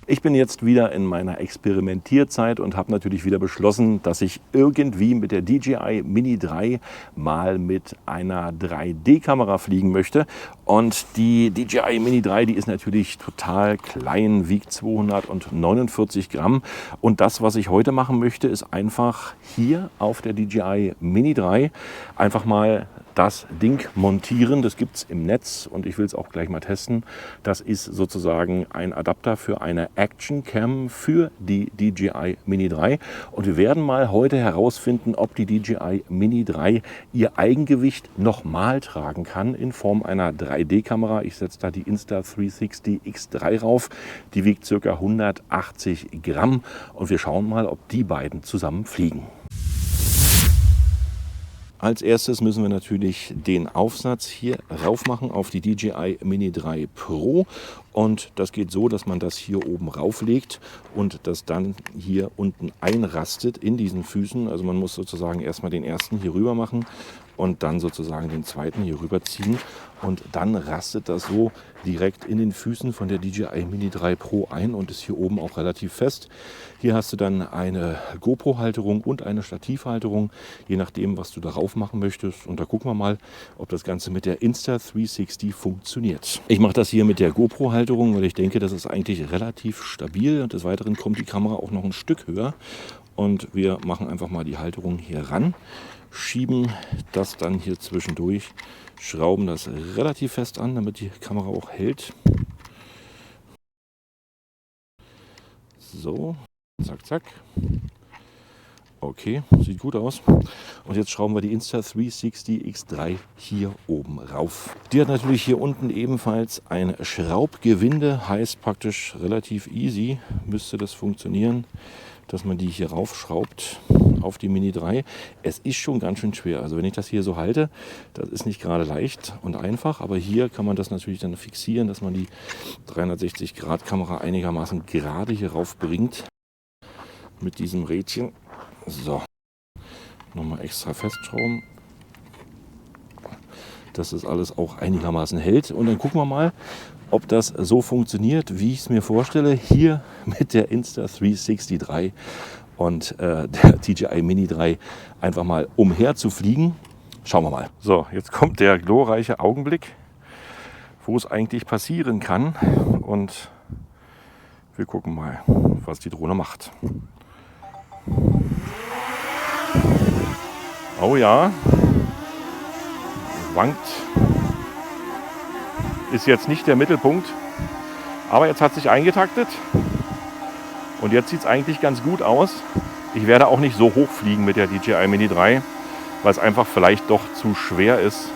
Ich bin jetzt wieder in meiner Experimentierzeit und habe natürlich wieder beschlossen, dass ich irgendwie mit der DJI Mini 3 mal mit einer 3D-Kamera fliegen möchte. Und die DJI Mini 3, die ist natürlich total klein, wiegt 249 Gramm. Und das, was ich heute machen möchte, ist einfach hier auf der DJI Mini 3 einfach mal das Ding montieren. Das gibt es im Netz und ich will es auch gleich mal testen. Das ist sozusagen ein Adapter für eine Action Cam für die DJI Mini 3. Und wir werden mal heute herausfinden, ob die DJI Mini 3 ihr Eigengewicht nochmal tragen kann in Form einer 3D-Kamera. Ich setze da die Insta360 X3 rauf. Die wiegt ca. 180 Gramm und wir schauen mal, ob die beiden zusammen fliegen. Als erstes müssen wir natürlich den Aufsatz hier rauf machen auf die DJI Mini 3 Pro. Und das geht so, dass man das hier oben rauflegt und das dann hier unten einrastet in diesen Füßen. Also man muss sozusagen erstmal den ersten hier rüber machen und dann sozusagen den zweiten hier rüber ziehen. Und dann rastet das so direkt in den Füßen von der DJI Mini 3 Pro ein und ist hier oben auch relativ fest. Hier hast du dann eine GoPro-Halterung und eine Stativhalterung, je nachdem, was du darauf machen möchtest. Und da gucken wir mal, ob das Ganze mit der Insta360 funktioniert. Ich mache das hier mit der GoPro-Halterung, weil ich denke, das ist eigentlich relativ stabil. Und des Weiteren kommt die Kamera auch noch ein Stück höher. Und wir machen einfach mal die Halterung hier ran, schieben das dann hier zwischendurch, schrauben das relativ fest an, damit die Kamera auch hält. So, zack, zack. Okay, sieht gut aus. Und jetzt schrauben wir die Insta360 X3 hier oben rauf. Die hat natürlich hier unten ebenfalls ein Schraubgewinde, heißt praktisch relativ easy müsste das funktionieren, dass man die hier raufschraubt auf die Mini 3. Es ist schon ganz schön schwer. Also wenn ich das hier so halte, das ist nicht gerade leicht und einfach, aber hier kann man das natürlich dann fixieren, dass man die 360-Grad-Kamera einigermaßen gerade hier rauf bringt mit diesem Rädchen. So, nochmal extra festschrauben, dass das alles auch einigermaßen hält. Und dann gucken wir mal, ob das so funktioniert, wie ich es mir vorstelle, hier mit der Insta360 3 und der DJI Mini 3 einfach mal umher zu fliegen. Schauen wir mal. So, jetzt kommt der glorreiche Augenblick, wo es eigentlich passieren kann. Und wir gucken mal, was die Drohne macht. Oh ja, wankt. Ist jetzt nicht der Mittelpunkt, aber jetzt hat sich eingetaktet und jetzt sieht es eigentlich ganz gut aus. Ich werde auch nicht so hoch fliegen mit der DJI Mini 3, weil es einfach vielleicht doch zu schwer ist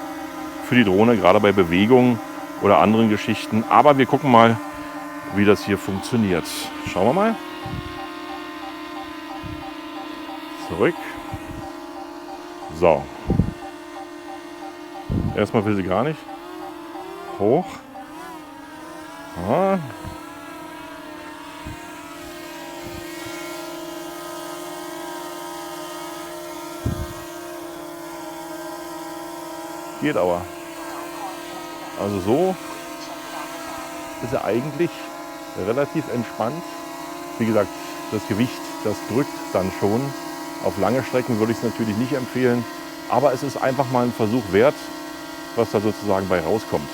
für die Drohne, gerade bei Bewegungen oder anderen Geschichten. Aber wir gucken mal, wie das hier funktioniert. Schauen wir mal. Zurück. So. Erstmal will sie gar nicht. Hoch. Ah. Geht aber. Also so ist er eigentlich relativ entspannt. Wie gesagt, das Gewicht, das drückt dann schon. Auf lange Strecken würde ich es natürlich nicht empfehlen. Aber es ist einfach mal ein Versuch wert, was da sozusagen bei rauskommt.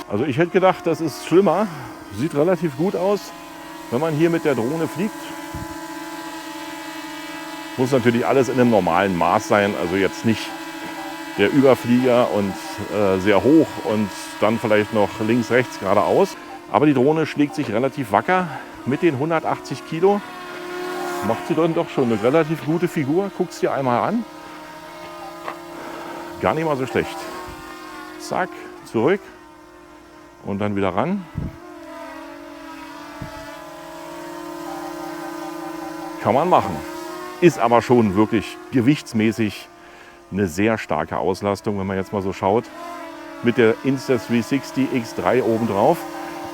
Also ich hätte gedacht, das ist schlimmer. Sieht relativ gut aus, wenn man hier mit der Drohne fliegt. Muss natürlich alles in einem normalen Maß sein. Also jetzt nicht der Überflieger und sehr hoch und dann vielleicht noch links, rechts, geradeaus. Aber die Drohne schlägt sich relativ wacker mit den 180 Kilo. Macht sie dann doch schon eine relativ gute Figur. Guck es dir einmal an. Gar nicht mal so schlecht. Zack, zurück und dann wieder ran. Kann man machen. Ist aber schon wirklich gewichtsmäßig eine sehr starke Auslastung, wenn man jetzt mal so schaut. Mit der Insta360 X3 obendrauf.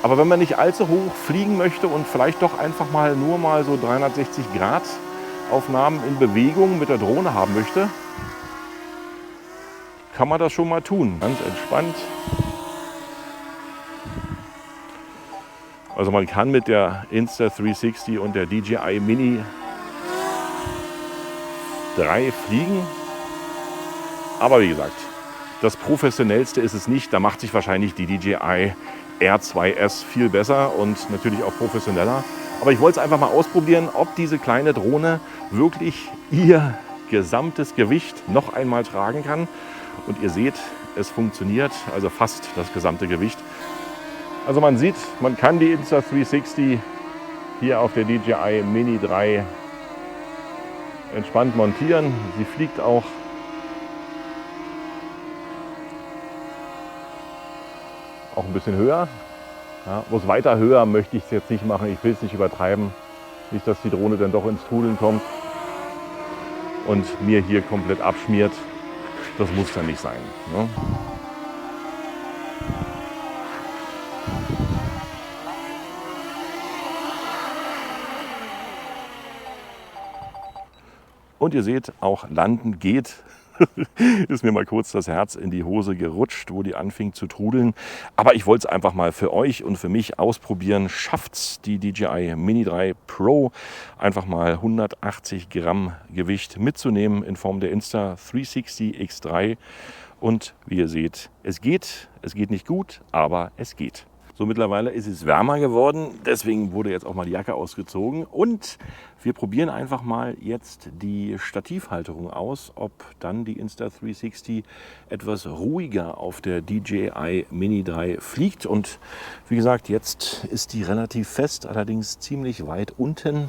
Aber wenn man nicht allzu hoch fliegen möchte und vielleicht doch einfach mal nur mal so 360 Grad Aufnahmen in Bewegung mit der Drohne haben möchte, kann man das schon mal tun. Ganz entspannt Also man kann mit der Insta360 und der DJI Mini 3 fliegen. Aber wie gesagt, das professionellste ist es nicht. Da macht sich wahrscheinlich die DJI R2S viel besser und natürlich auch professioneller. Aber ich wollte es einfach mal ausprobieren, ob diese kleine Drohne wirklich ihr gesamtes Gewicht noch einmal tragen kann. Und ihr seht, es funktioniert, also fast das gesamte Gewicht. Also man sieht, man kann die Insta360 hier auf der DJI Mini 3 entspannt montieren. Sie fliegt auch. Auch ein bisschen höher. Ja, bloß weiter höher möchte ich es jetzt nicht machen. Ich will es nicht übertreiben. Nicht, dass die Drohne dann doch ins Trudeln kommt und mir hier komplett abschmiert. Das muss dann nicht sein. Ne? Und ihr seht, auch landen geht. Ist mir mal kurz das Herz in die Hose gerutscht, wo die anfing zu trudeln. Aber ich wollte es einfach mal für euch und für mich ausprobieren. Schafft's die DJI Mini 3 Pro einfach mal 180 Gramm Gewicht mitzunehmen in Form der Insta360 X3. Und wie ihr seht, es geht nicht gut, aber es geht. So, mittlerweile ist es wärmer geworden, deswegen wurde jetzt auch mal die Jacke ausgezogen und wir probieren einfach mal jetzt die Stativhalterung aus, ob dann die Insta360 etwas ruhiger auf der DJI Mini 3 fliegt. Und wie gesagt, jetzt ist die relativ fest, allerdings ziemlich weit unten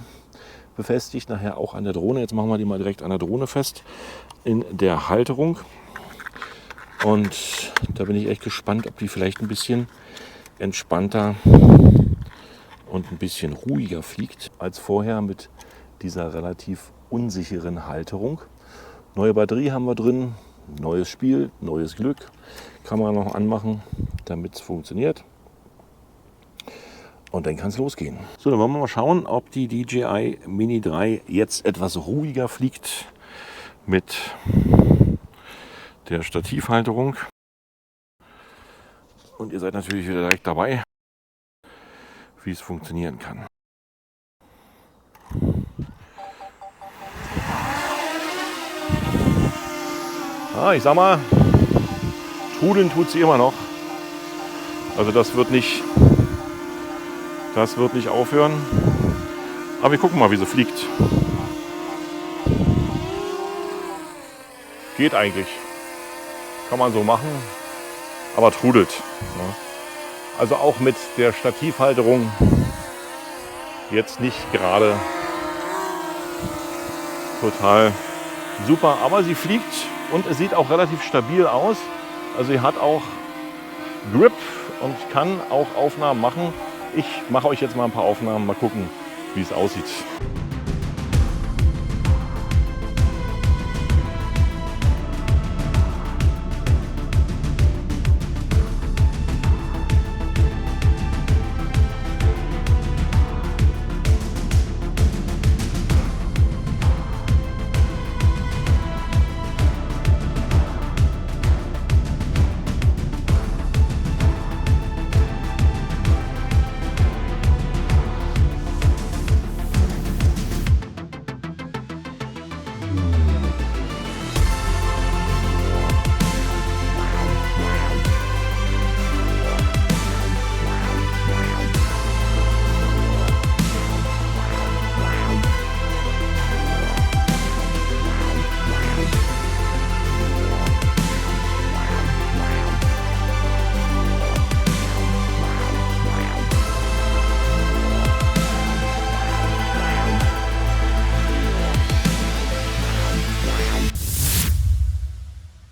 befestigt, nachher auch an der Drohne. Jetzt machen wir die mal direkt an der Drohne fest in der Halterung. Und da bin ich echt gespannt, ob die vielleicht ein bisschen entspannter und ein bisschen ruhiger fliegt als vorher mit dieser relativ unsicheren Halterung. Neue Batterie haben wir drin, neues Spiel, neues Glück. Kann man noch anmachen, damit es funktioniert. Und dann kann es losgehen. So, dann wollen wir mal schauen, ob die DJI Mini 3 jetzt etwas ruhiger fliegt mit der Stativhalterung. Und ihr seid natürlich wieder direkt dabei, wie es funktionieren kann. Ich sag mal, trudeln tut sie immer noch. Also das wird nicht aufhören. Aber wir gucken mal, wie sie fliegt. Geht eigentlich. Kann man so machen. Aber trudelt. Also auch mit der Stativhalterung jetzt nicht gerade total super, aber sie fliegt und es sieht auch relativ stabil aus. Also sie hat auch Grip und kann auch Aufnahmen machen. Ich mache euch jetzt mal ein paar Aufnahmen, mal gucken, wie es aussieht.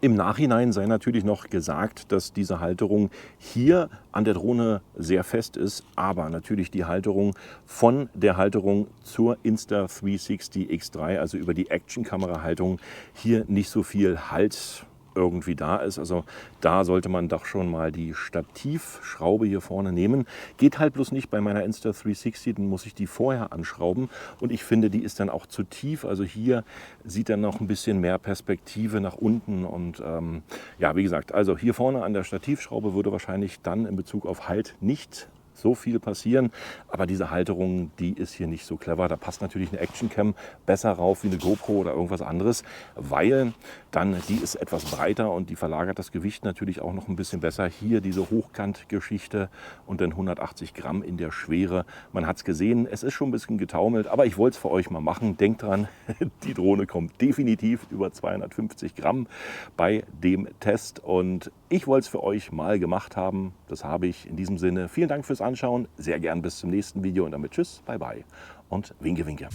Im Nachhinein sei natürlich noch gesagt, dass diese Halterung hier an der Drohne sehr fest ist, aber natürlich die Halterung von der Halterung zur Insta360 X3, also über die Action-Kamera-Halterung, hier nicht so viel Halt irgendwie da ist. Also da sollte man doch schon mal die Stativschraube hier vorne nehmen. Geht halt bloß nicht bei meiner Insta360, dann muss ich die vorher anschrauben und ich finde, die ist dann auch zu tief. Also hier sieht dann noch ein bisschen mehr Perspektive nach unten und ja, wie gesagt, also hier vorne an der Stativschraube würde wahrscheinlich dann in Bezug auf Halt nicht so viel passieren. Aber diese Halterung, die ist hier nicht so clever. Da passt natürlich eine Actioncam besser rauf wie eine GoPro oder irgendwas anderes, weil dann die ist etwas breiter und die verlagert das Gewicht natürlich auch noch ein bisschen besser. Hier diese Hochkantgeschichte und dann 180 Gramm in der Schwere. Man hat es gesehen, es ist schon ein bisschen getaumelt, aber ich wollte es für euch mal machen. Denkt dran, die Drohne kommt definitiv über 250 Gramm bei dem Test und ich wollte es für euch mal gemacht haben. Das habe ich. In diesem Sinne, vielen Dank fürs Anschauen. Sehr gern bis zum nächsten Video und damit tschüss, bye bye und winke, winke.